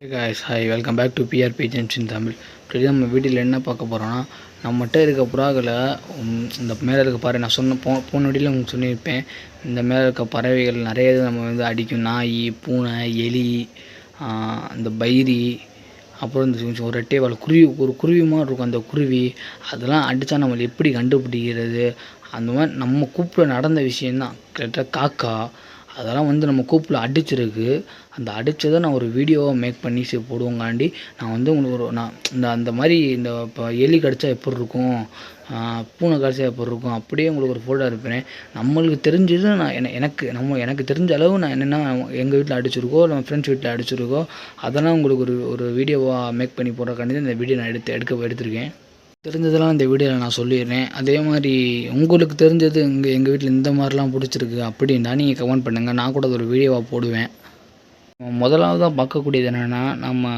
Hey guys, hi, welcome back to PRP Gems in Tamil. Today நம்ம வீடியோவில் என்ன பார்க்க போகிறோன்னா, நம்மகிட்ட இருக்க புறாக்களை இந்த மேலே இருக்க பறவை நான் போன வீடியோவில் உங்களுக்கு சொல்லியிருப்பேன். இந்த மேலே இருக்க பறவைகள் நிறைய இது நம்ம அடிக்கும். நாய், பூனை, எலி, இந்த பைரி, அப்புறம் இந்த ஒரு ரெட்டைவால் குருவி, ஒரு குருவி மாதிரி இருக்கும். அந்த குருவி அதெல்லாம் அடித்தா நம்மளை எப்படி கண்டுபிடிக்கிறது? அந்த மாதிரி நம்ம கூப்பிட நடந்த விஷயந்தான். கரெக்டாக காக்கா அதெல்லாம் நம்ம கூப்பில் அடிச்சிருக்கு. அந்த அடித்ததை நான் ஒரு வீடியோவாக மேக் பண்ணி போடுவோங்காண்டி நான் உங்களுக்கு அந்த மாதிரி இப்போ எலி கடித்தா எப்படி இருக்கும், பூனை கடிச்சா எப்படி இருக்கும், அப்படியே உங்களுக்கு ஒரு ஃபோட்டோ இருப்பேன். நம்மளுக்கு தெரிஞ்சது நான் எனக்கு தெரிஞ்ச அளவு நான் என்னென்னா எங்கள் வீட்டில் அடிச்சிருக்கோ, நம்ம ஃப்ரெண்ட்ஸ் வீட்டில் அடிச்சிருக்கோ, அதெல்லாம் உங்களுக்கு ஒரு வீடியோவாக மேக் பண்ணி போடுறக்காண்டி இந்த வீடியோ நான் எடுத்திருக்கேன். தெரிஞ்சதெல்லாம் இந்த வீடியோவில் நான் சொல்லிடுறேன். அதே மாதிரி உங்களுக்கு தெரிஞ்சது எங்கள் வீட்டில் இந்த மாதிரிலாம் பிடிச்சிருக்கு அப்படின்னா நீங்கள் கமெண்ட் பண்ணுங்கள். நான் கூட அது ஒரு வீடியோவாக போடுவேன். முதலாவதாக பார்க்கக்கூடியது என்னென்னா, நம்ம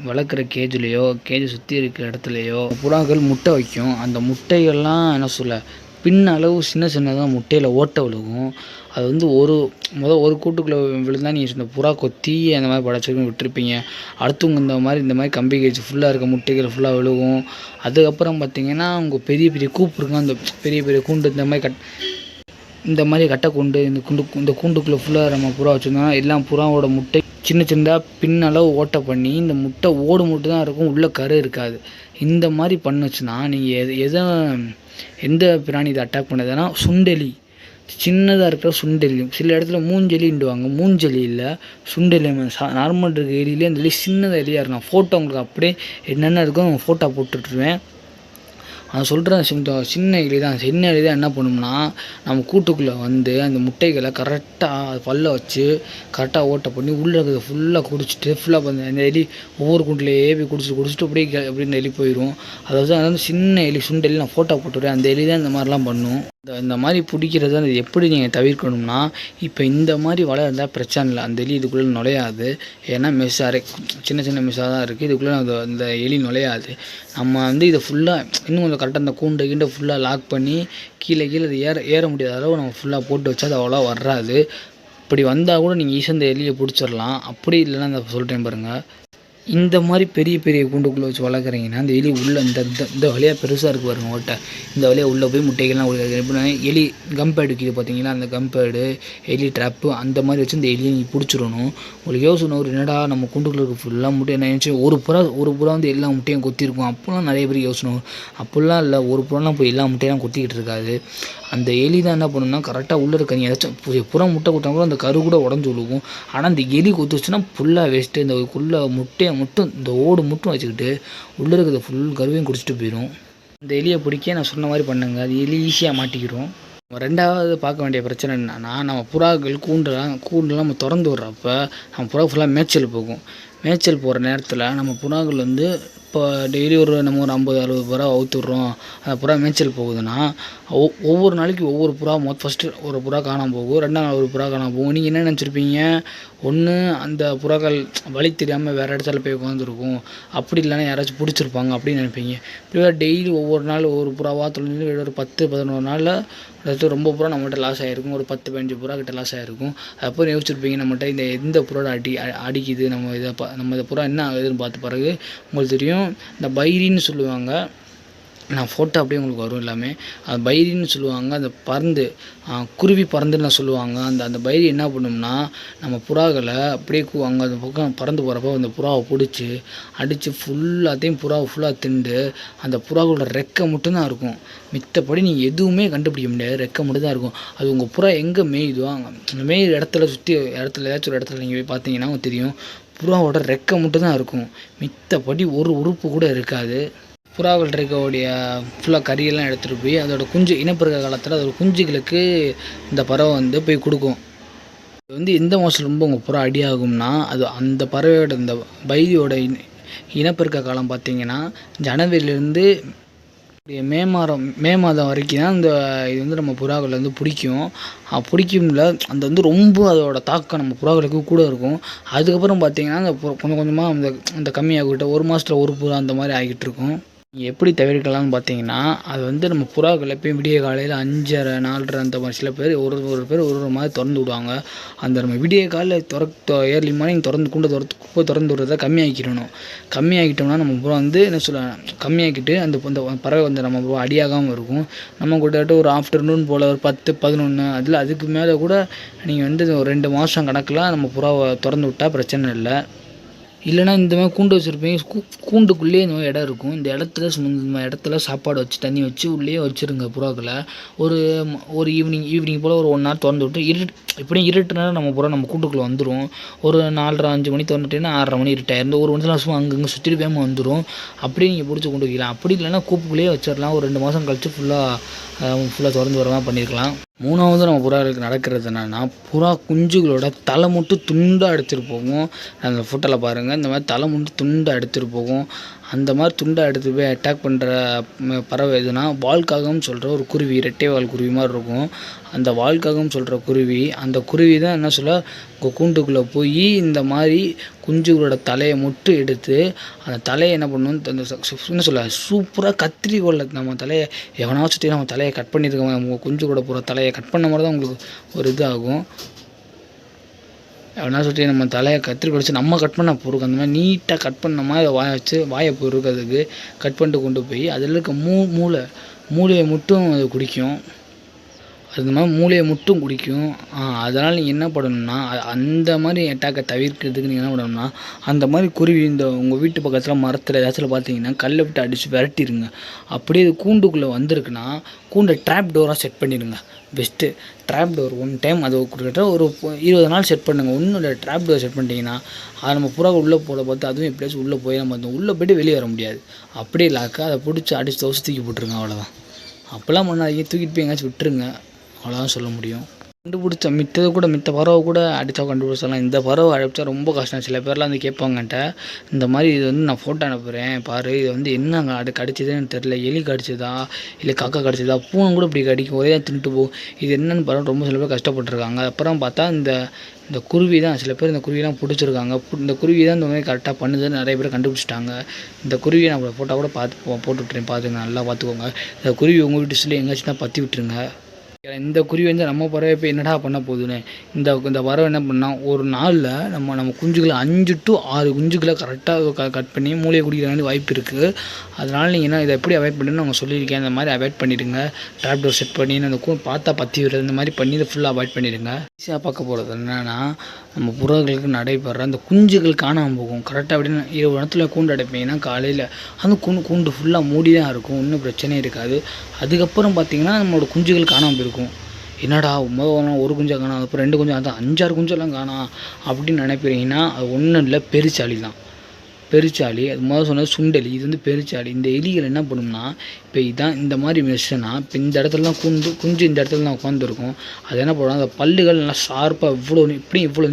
வளர்க்குற கேஜை சுற்றி இருக்கிற இடத்துலையோ புறாக்கள் முட்டை வைக்கும். அந்த முட்டைகள்லாம் என்ன சொல்ல அளவு சின்னதாக முட்டையில் ஓட்டை விழுகும். அது ஒரு கூட்டுக்குள்ளே விழுந்தால் நீங்கள் இந்த புறா கொத்தி அந்த மாதிரி படைச்சிருக்கும் விட்டுருப்பீங்க. அடுத்தவங்க இந்த மாதிரி கம்பி கேஜ் ஃபுல்லாக இருக்க முட்டைகள் ஃபுல்லாக விழுகும். அதுக்கப்புறம் பார்த்திங்கன்னா உங்கள் பெரிய கூப்பு இருக்கும். அந்த பெரிய கூண்டு இந்த மாதிரி கட்டை கூண்டு, இந்த கூண்டுக்குள்ளே ஃபுல்லாக நம்ம புறா வச்சுருந்தோம்னா எல்லாம் புறாவோட முட்டை சின்னதாக அளவு ஓட்டை பண்ணி இந்த முட்டை முட்டை தான் இருக்கும், உள்ளே கரு இருக்காது. இந்த மாதிரி பண்ணுச்சுன்னா நீங்கள் எந்த பிராணி இதை அட்டாக் பண்ணுதுன்னா சுண்டெலி, சின்னதாக இருக்கிற சுண்டெலி. சில இடத்துல மூஞ்செலின்டுவாங்க, மூஞ்செலி இல்லை சுண்டெலி. நார்மல் இருக்க எலியிலே அந்த எலி சின்னதாக எலியாக இருக்கும். ஃபோட்டோ உங்களுக்கு அப்படியே என்னென்ன இருக்கோ ஃபோட்டோ போட்டுட்ருவேன். நான் சொல்கிறேன், சின்ன எலி தான் என்ன பண்ணும்னா, நம்ம கூட்டுக்குள்ளே அந்த முட்டைகளை கரெக்டாக பல்ல வச்சு கரெக்டாக ஓட்டை பண்ணி உள்ளே இருக்கிறத ஃபுல்லாக குடிச்சிட்டு அந்த எலி ஒவ்வொரு கூண்டுலேயே போய் குடிச்சிட்டு அப்படியே இந்த எலி போயிடும். அதாவது சின்ன எலி சுண்டெலி நான் ஃபோட்டோ போட்டுவிடுறேன். அந்த எலி தான் இந்த மாதிரிலாம் பண்ணும். இந்த மாதிரி பிடிக்கிறத அது எப்படி நீங்கள் தவிர்க்கணும்னா, இப்போ இந்த மாதிரி வலை இருந்தால் பிரச்சனை இல்லை, அந்த எலி இதுக்குள்ளே நுழையாது. ஏன்னா சின்ன மெஸ்ஸாக தான் இருக்குது, இதுக்குள்ளே அந்த எலி நுழையாது. நம்ம இதை ஃபுல்லாக இன்னும் கொஞ்சம் கரெக்டாக அந்த கூண்டை ஃபுல்லாக லாக் பண்ணி கீழே அது ஏற முடியாத அளவு நம்ம ஃபுல்லாக போட்டு வச்சா அது அவ்வளோ வராது. அப்படி வந்தால் கூட நீங்கள் ஈஸியாக அந்த எலியை பிடிச்சிடலாம். அப்படி இல்லைன்னா அந்த சொல்கிறேன் பாருங்கள், இந்த மாதிரி பெரிய கூண்டுக்குள்ளே வச்சு வளர்க்குறீங்கன்னா அந்த எலி உள்ளே இந்த வழியாக பெருசாக இருக்குது பாருங்கள் ஓட்டை, இந்த வழியாக உள்ளே போய் முட்டைகள்லாம் எப்படின்னா எலி கம்பேடு இருக்குது பார்த்தீங்கன்னா, அந்த கம்பேடு எலி ட்ராப்பு அந்த மாதிரி வச்சு இந்த எலியை நீங்கள் பிடிச்சிடணும். உங்களுக்கு யோசனை ஒரு என்னடா நம்ம கூண்டுக்குள்ளே இருக்க ஃபுல்லாக முட்டை என்ன நினச்சி ஒரு புறா எல்லா முட்டையும் கொத்திருக்கும் அப்போலாம் நிறைய பேர் யோசனை. அப்படிலாம் இல்லை, ஒரு புறாலாம் போய் எல்லா முட்டையெல்லாம் கொத்திக்கிட்டு இருக்காது. அந்த எலி தான் என்ன பண்ணணும்னா கரெக்டாக உள்ளே இருக்க ஏதாச்சும் புறா முட்டை கொட்டினா கூட அந்த கரு கூட உடஞ்சி விழுகும். ஆனால் அந்த எலி கொத்துச்சுன்னா ஃபுல்லாக வேஸ்ட்டு. இந்த முட்டையை மட்டும் இந்த ஓடு மட்டும் வச்சுக்கிட்டு உள்ளே இருக்கிறத ஃபுல் கருவையும் குடிச்சிட்டு போயிடும். இந்த எலியை பிடிக்க நான் சொன்ன மாதிரி பண்ணுங்க, அது எலி ஈஸியாக மாட்டிக்கிறோம். ரெண்டாவது பார்க்க வேண்டிய பிரச்சனை என்னன்னா, நம்ம புறாக்கள் கூண்டெல்லாம் நம்ம திறந்து விட்றப்ப நம்ம புறா ஃபுல்லாக மேய்ச்சல் போகும். மேய்ச்சல் போகிற நேரத்தில் நம்ம புறாக்கள் இப்போ டெய்லி நம்ம ஒரு 50-60 புறா அவுத்துடுறோம். அந்த புறா மேய்ச்சல் போகுதுன்னா ஒவ்வொரு நாளைக்கு ஒவ்வொரு புறா ஃபஸ்ட்டு ஒரு புறா காணாமல் போகும், 2ஆம் நாள் ஒரு புறா காணாமல் போகும். நீங்கள் என்ன நினச்சிருப்பீங்க, ஒன்று அந்த புறாக்கள் வழி தெரியாமல் வேறு இடத்துல போய் உட்காந்துருக்கும், அப்படி இல்லைன்னா யாராச்சும் பிடிச்சிருப்பாங்க அப்படின்னு நினைப்பீங்க. இப்படியே டெய்லி ஒவ்வொரு நாள் ஒவ்வொரு புறாவாக தொழில் ஒரு 10-11 நாளில் அதாச்சும் ரொம்ப புறா நம்மகிட்ட லாஸ் ஆகிருக்கும். ஒரு 10-15 புறா கிட்ட லாஸ் ஆகிருக்கும். அப்போ யோசிச்சிருப்பீங்க நம்மகிட்ட எந்த புறா அடிக்குது, நம்ம இந்த புறா என்ன ஆகுதுன்னு பார்த்த பிறகு உங்களுக்கு தெரியும். இந்த பைரின்னு சொல்லுவாங்க, நான் ஃபோட்டோ அப்படியே உங்களுக்கு வரும் எல்லாமே. அது பைரின்னு சொல்லுவாங்க. அந்த குருவி பறந்துன்னு சொல்லுவாங்க. அந்த பைரி என்ன பண்ணும்னா நம்ம புறாக்களை அப்படியே அங்கே அந்த பக்கம் பறந்து போகிறப்போ அந்த புறாவை பிடிச்சி அடித்து புறாவை ஃபுல்லாக திண்டு அந்த புறாவோட ரெக்கை மட்டும்தான் இருக்கும். மித்தபடி நீங்கள் எதுவுமே கண்டுபிடிக்க முடியாது, ரெக்கை மட்டும் தான் இருக்கும். அது உங்கள் புறா எங்கே மேயுதோ அந்த மேய்கிற இடத்துல ஏதாச்சும் ஒரு இடத்துல நீங்கள் போய் பார்த்தீங்கன்னா தெரியும், புறாவோட ரெக்கை மட்டும் தான் இருக்கும். மித்தபடி ஒரு உறுப்பு கூட இருக்காது. புறாக்கள் இருக்கக்கூடிய ஃபுல்லாக கறியெல்லாம் எடுத்துகிட்டு போய் அதோடய குஞ்சு இனப்பெருக்க காலத்தில் அதோடய குஞ்சுகளுக்கு இந்த பறவை போய் கொடுக்கும். இது எந்த மாதம் ரொம்ப உங்கள் புறா அடியாகும்னா, அது அந்த பறவையோட இந்த பைரியோட இனப்பெருக்க காலம் பார்த்திங்கன்னா ஜனவரியிலேருந்து மே மாதம் வரைக்கும் தான் இது நம்ம புறாக்கள் பிடிக்கும். பிடிக்கும்ல அந்த ரொம்ப அதோட தாக்கம் நம்ம புறாக்களுக்கு கூட இருக்கும். அதுக்கப்புறம் பார்த்திங்கன்னா அந்த கொஞ்சம் கொஞ்சமாக அந்த கம்மியாகிட்ட ஒரு மாதத்தில் ஒரு புறா அந்த மாதிரி ஆகிட்டு இருக்கும். எப்படி தவிர்க்கலாம்னு பார்த்தீங்கன்னா, அது வந்து நம்ம புறாக்கள் எப்பயும் விடிய காலையில் 5:30, 4:30 அந்த மாதிரி சில பேர் ஒரு பேர் ஒரு மாதிரி திறந்து விடுவாங்க. அந்த நம்ம விடிய காலைல ஏர்லி மார்னிங் திறந்து விடுறத கம்மியாக்கிடணும். கம்மியாக்கிட்டோம்னா நம்ம புறா வந்து என்ன சொல்ல கம்மியாக்கிட்டு அந்த பறவை வந்து நம்ம புறா அடியாகாமல் இருக்கும். நம்ம கிட்டத்தட்ட ஒரு ஆஃப்டர்நூன் போல் ஒரு 10, 11 அதுக்கு மேலே கூட நீங்கள் வந்து ஒரு 2 மாதம் கணக்கில் நம்ம புறாவை திறந்து விட்டால் பிரச்சனை இல்லை. இல்லைனா இந்த மாதிரி கூண்டு வச்சுருப்பீங்க. கூண்டுக்குள்ளேயே இந்த மாதிரி இடம் இருக்கும். இந்த இடத்துல சாப்பாடு வச்சு தண்ணி வச்சு உள்ளேயே வச்சுருங்க புறாக்களை. ஒரு ஈவினிங் போல் ஒரு 1 ஹவர் திறந்து விட்டு எப்படியும் இருட்டுனா நம்ம புறா நம்ம கூண்டுக்குள்ளே வந்துடும். ஒரு 4:30, 5 மணி திறந்துட்டீங்கன்னா 6:30 மணி இருட்டாயிருந்து ஒரு மணி சும்மா அங்கங்கே சுற்றிட்டு வேகமாக வந்துடும். அப்படியே நீங்கள் பிடிச்சி கொண்டு வைக்கலாம். அப்படி இல்லைன்னா கூப்புக்குள்ளேயே வச்சிடலாம். ஒரு 2 மாதம் கழித்து ஃபுல்லாக திறந்து வர மாதிரி பண்ணியிருக்கலாம். 3வது நம்ம புறாக்களுக்கு நடக்கிறது என்னென்னா, புறா குஞ்சுகளோட தலை மட்டும் துண்டாக எடுத்துகிட்டு போகும். அந்த ஃபோட்டோவில் பாருங்கள், இந்த மாதிரி தலை மட்டும் துண்டாக எடுத்துகிட்டு போகும். அந்த மாதிரி துண்டாக எடுத்துகிட்டு போய் அட்டாக் பண்ணுற பறவை எதுனா வால்காகம்னு சொல்கிற ஒரு குருவி, ரெட்டை வால் குருவி மாதிரி இருக்கும். அந்த வால்காகம் சொல்கிற குருவி, அந்த குருவி தான் என்ன சொல்ல கூண்டுக்குள்ளே போய் இந்த மாதிரி குஞ்சுகளோட தலையை மட்டும் எடுத்து அந்த தலையை என்ன பண்ணணும் என்ன சொல்ல சூப்பராக கத்திரிக்கோல்ல நம்ம தலையை எவனாச்சும் நம்ம தலையை கட் பண்ணியிருக்கோம். நம்ம குஞ்சுகளோட போகிற தலையை கட் பண்ண மாதிரி தான் உங்களுக்கு ஒரு இது ஆகும். எவனா சுற்றி நம்ம தலையை கத்திரிக்கோல் நம்ம கட் பண்ண பொறுக்கும். அந்த மாதிரி நீட்டாக கட் பண்ண மாதிரி வாயை பொறுக்கிறதுக்கு கட் பண்ணிட்டு கொண்டு போய் அதில் இருக்க மூளையை மட்டும் அது குடிக்கும். அந்த மாதிரி மூளையை மட்டும் குடிக்கும். அதனால் நீங்கள் என்ன பண்ணணும்னா, அந்த மாதிரி அட்டாக்கை தவிர்க்கிறதுக்கு நீங்கள் என்ன பண்ணணும்னா, அந்த மாதிரி குருவி உங்கள் வீட்டு பக்கத்தில் மரத்தில் ஏதாச்சும் பார்த்தீங்கன்னா கல்லை விட்டு அடித்து விரட்டிடுங்க. அப்படியே இது கூண்டுக்குள்ளே வந்திருக்குன்னா கூண்டை ட்ராப் டோராக செட் பண்ணிடுங்க. பெஸ்ட்டு ட்ராப் டோர் 1 டைம் அது கிட்டத்தட்ட ஒரு 20 நாள் செட் பண்ணுங்கள். ஒன்றும் இல்லை, ட்ராப் டோர் செட் பண்ணிட்டீங்கன்னா அதை நம்ம புறா உள்ளே போட பார்த்து அதுவும் எப்படியாச்சும் உள்ளே போய் நம்ம உள்ளே போய்ட்டு வெளியே வர முடியாது. அப்படியே லாக்கா அதை பிடிச்சி அடித்து தோசை தூக்கி போட்டுருங்க. அவ்வளோதான். அப்போல்லாம் பண்ணாதீங்க, தூக்கிட்டு போய் எங்கேயாச்சும் விட்டுருங்க. அவ்வளோதான் சொல்ல முடியும். கண்டுபிடிச்ச மித்த பறவை கூட அடித்தா கண்டுபிடிச்சிடலாம். இந்த பறவை அடித்தா ரொம்ப கஷ்டம். சில பேர்லாம் வந்து கேட்பாங்கன்ட்ட, இந்த மாதிரி இது வந்து நான் ஃபோட்டோ அனுப்புகிறேன் பாரு, இது வந்து என்னங்க கடிச்சதுன்னு எனக்கு தெரில, எலி கடிச்சதா இல்லை காக்கா கடிச்சதா, பூனை கூட இப்படி கடிக்கும், ஒரே தின்ட்டு போகும், இது என்னென்னு பாருங்க. ரொம்ப சில பேர் கஷ்டப்பட்டுருக்காங்க. அப்புறம் பார்த்தா இந்த குருவி தான், சில பேர் இந்த குருவிலாம் பிடிச்சிருக்காங்க. இந்த குருவி தான் இந்த மாதிரி கரெக்டாக பண்ணுதுன்னு நிறைய பேர் கண்டுபிடிச்சிட்டாங்க. இந்த குருவியை நான் ஃபோட்டோ கூட போட்டு விட்டுறேன், பார்த்துங்க, நல்லா பார்த்துக்கோங்க. இந்த குருவி உங்கள் வீட்டு சொல்லி எங்கேயாச்சும் தான் பற்றி விட்டுருங்க. இந்த குருவி வந்து நம்ம பறவை இப்போ என்னடா பண்ண போகுதுன்னு இந்த பறவை என்ன பண்ணால் ஒரு நாளில் நம்ம குஞ்சுகளை 5 to 6 குஞ்சுகளை கரெக்டாக கட் பண்ணி மூளையை குடிக்கிற வேண்டிய வாய்ப்பு இருக்குது. அதனால் நீங்கள் என்ன இதை எப்படி அவாய்ட் பண்ணுன்னு நான் சொல்லியிருக்கேன். இந்த மாதிரி அவாய்ட் பண்ணிவிடுங்க. ட்ராப் டோர் செட் பண்ணி அந்த பார்த்தா பற்றி விடுறது இந்த மாதிரி பண்ணி இதை ஃபுல்லாக அவாய்ட் பண்ணிவிடுங்க. ஈஸியாக பார்க்க போகிறது என்னென்னா, நம்ம புறாக்களுக்கு நடைபெற அந்த குஞ்சுகள் காணாமல் போகும். கரெக்டாக அப்படின்னு 20 இடத்துல கூண்டு அடைப்பீங்கன்னா காலையில் அந்த கூண்டு ஃபுல்லாக மூடி தான் இருக்கும், ஒன்றும் பிரச்சனையும் இருக்காது. அதுக்கப்புறம் பார்த்திங்கன்னா நம்மளோட குஞ்சுகள் காணாமல் போயிருக்கும். என்னடா ஒரு குஞ்சை காணோம், அப்புறம் 2 குஞ்சு, அதான் 5-6 குஞ்செல்லாம் காணோம் அப்படின்னு நினைப்பீங்கன்னா அது ஒன்றும் இல்லை, பெருச்சாளி தான். பெருச்சாளி அது சொன்னது சுண்டெலி, இது வந்து பெருச்சாளி. இந்த எலிகள் என்ன பண்ணும்னா, இப்போ இதான் இந்த மாதிரி மிஷனா இப்போ இந்த இடத்துல தான் குஞ்சு இந்த இடத்துல தான் உட்காந்துருக்கும். அது என்ன பண்ணுவோம், அந்த பல்லுகள் நல்லா ஷார்ப்பாக இவ்வளோ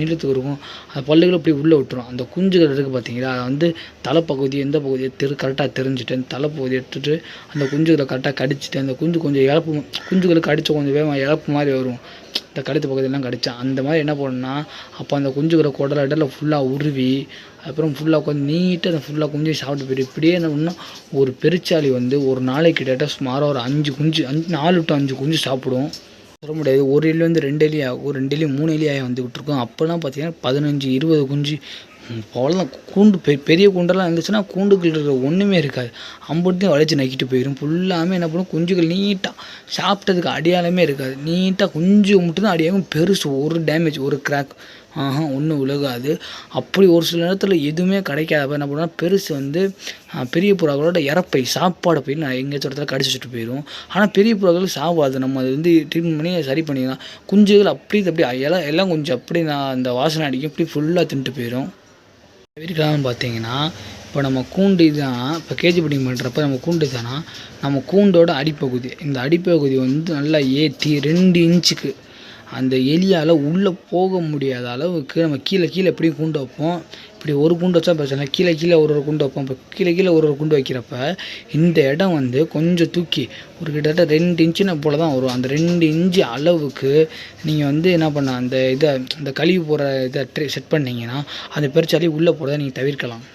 நீளத்துக்கு இருக்கும். அந்த பல்லுகள் இப்படி உள்ளே விட்டுரும். அந்த குஞ்சுகள் இருக்குது பார்த்தீங்களா, அதை வந்து தலைப்பகுதி எந்த பகுதியை கரெக்டாக தெரிஞ்சுட்டு அந்த தலைப்பகுதி எடுத்துகிட்டு அந்த குஞ்சுகளை கரெக்டாக கடிச்சிட்டு அந்த கொஞ்சம் குஞ்சுகளுக்கு கடித்த கொஞ்சம் வேகமாக இழப்பு மாதிரி வரும். இந்த கழுத்து பகுதியெல்லாம் கடித்தா அந்த மாதிரி என்ன பண்ணணும்னா, அப்போ அந்த குஞ்சுகளை இடத்துல ஃபுல்லாக உருவி அப்புறம் ஃபுல்லாக உட்காந்து நீட்டாக அதை ஃபுல்லாக குஞ்சு சாப்பிட்டு போய்ட்டு இப்படியே என்ன பண்ணால் ஒரு பெருச்சாளி வந்து ஒரு நாளைக்கு கிட்டத்தட்ட சுமாராக ஒரு 4 to 5 குஞ்சு சாப்பிடும். சொல்ல முடியாது, ஒரு எலி வந்து 2 எலி ஆகும், 2 எலி 3 எலி ஆகி வந்துக்கிட்டு இருக்கும். அப்போல்லாம் பார்த்தீங்கன்னா 15-20 குஞ்சு. அவ்வளோதான். பெரிய கூண்டெல்லாம் இருந்துச்சுன்னா கூண்டுக்குள்ள இருக்கிற ஒன்றுமே இருக்காது, அம்புட்டையும் வளைச்சி நக்கிட்டு போயிடும். ஃபுல்லாமே என்ன பண்ணும், குஞ்சுகள் நீட்டாக சாப்பிட்டதுக்கு அடையாளமே இருக்காது. நீட்டாக குஞ்சு மட்டும்தான் அடியாகும், பெருசு ஒரு டேமேஜ் ஒரு கிராக் ஒன்றும் விலகாது. அப்படி ஒரு சில நேரத்தில் எதுவுமே கிடைக்காதப்ப என்ன பண்ணுவோம்னா, பெருசு வந்து பெரிய புறாக்களோட இறப்பை சாப்பாடை போய் நான் எங்கேயாச்சும் இடத்துல கடிச்சு வச்சுட்டு போயிடும். ஆனால் பெரிய புறாக்கள் சாப்பாடு நம்ம அது வந்து ட்ரீட்மெண்ட் பண்ணி சரி பண்ணிக்கலாம். குஞ்சுகள் அப்படி எல்லாம் கொஞ்சம் அப்படி நான் அந்த வாசனை அடிக்கும், இப்படி ஃபுல்லாக தின்ட்டு போயிடும். தவிர்க்கலாம்னு பார்த்தீங்கன்னா, இப்போ நம்ம கூண்டு தான் இப்போ கேஜி பிடிங் பண்ணுறப்ப நம்ம கூண்டு தானா, நம்ம கூண்டோட அடிப்பகுதி, இந்த அடிப்பகுதி வந்து நல்லா ஏற்றி 2 இன்ச்சுக்கு அந்த எலியால் உள்ளே போக முடியாத அளவுக்கு நம்ம கீழே எப்படியும் கூண்டு வைப்போம். இப்படி ஒரு கூண்டு வச்சா பிரச்சனை, கீழே ஒரு கூண்டு வைப்போம். இப்போ கீழே ஒரு கூண்டு வைக்கிறப்ப இந்த இடம் வந்து கொஞ்சம் தூக்கி ஒரு கிட்டத்தட்ட 2 இன்ச்சுன்னு போல் தான் வரும். அந்த 2 இன்ச்சு அளவுக்கு நீங்கள் வந்து என்ன பண்ண அந்த கழிவு போகிற இதை செட் பண்ணிங்கன்னா அந்த பெருச்சாலி உள்ளே போகிறத நீங்கள் தவிர்க்கலாம்.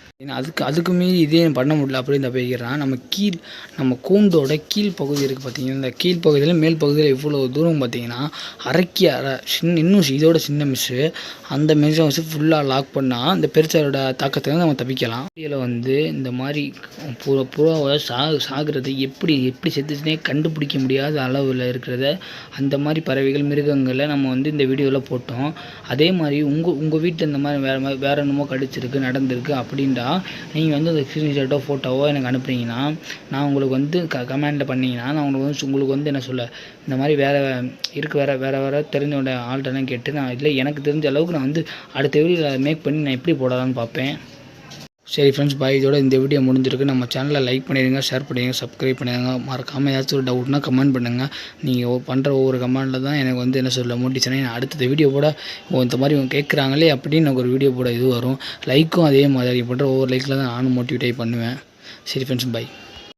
அதுக்கு மீறி இதே பண்ண முடியல அப்படின்னு தப்பிக்கிறான். நம்ம கூண்டோட கீழ் பகுதி இருக்குது பார்த்தீங்கன்னா, இந்த கீழ் பகுதியில் மேல் பகுதியில் இவ்வளோ தூரம் பார்த்தீங்கன்னா அரைக்கி இன்னும் இதோட சின்ன மிஸ்ஸு அந்த மிஸ்ஸை வச்சு ஃபுல்லாக லாக் பண்ணால் இந்த பெருசாரோட தாக்கத்தில் நம்ம தப்பிக்கலாம். இதில் வந்து இந்த மாதிரி புறாவை சாகுறது எப்படி செத்துச்சுனே கண்டுபிடிக்க முடியாத அளவில் இருக்கிறத அந்த மாதிரி பறவைகள் மிருகங்களை நம்ம வந்து இந்த வீடியோவில் போட்டோம். அதே மாதிரி உங்கள் வீட்டில் இந்த மாதிரி வேறு என்னமோ கடிச்சிருக்கு நடந்திருக்கு அப்படின்டா நீங்கள் வந்து அந்த ஸ்க்ரீன்ஷாட்டோ ஃபோட்டோவோ எனக்கு அனுப்புனீங்கன்னா நான் உங்களுக்கு வந்து கமெண்டில் பண்ணிங்கன்னா நான் உங்களுக்கு வந்து என்ன சொல்ல இந்த மாதிரி வேறு தெரிஞ்சோட ஆள்கிட்டலாம் கேட்டு நான் இல்லை எனக்கு தெரிஞ்ச அளவுக்கு நான் வந்து அடுத்த வீடியோவில் மேக் பண்ணி நான் எப்படி போடலான்னு பார்ப்பேன். சரி ஃப்ரெண்ட்ஸ், பாய். இதோட இந்த வீடியோ முடிஞ்சிருக்கு. நம்ம சேனலை லைக் பண்ணிடுங்க, ஷேர் பண்ணிடுங்க, சப்ஸ்கிரைப் பண்ணிடுங்க. மறக்காமல் ஏதாச்சும் ஒரு டவுட்னா கமெண்ட் பண்ணுங்கள். நீங்கள் பண்ணுற ஒவ்வொரு கமெண்டில் தான் எனக்கு வந்து என்ன சொல்ல மோட்டிவேஷனே அடுத்த வீடியோ போட இந்த மாதிரி இவங்க கேட்குறாங்களே அப்படின்னு எனக்கு ஒரு வீடியோ போட இது வரும். லைக்கும் அதே மாதிரி பண்ணுற ஒவ்வொரு லைக்கில் தான் நானும் மோட்டிவேட் பண்ணுவேன். சரி ஃப்ரெண்ட்ஸ், பாய்.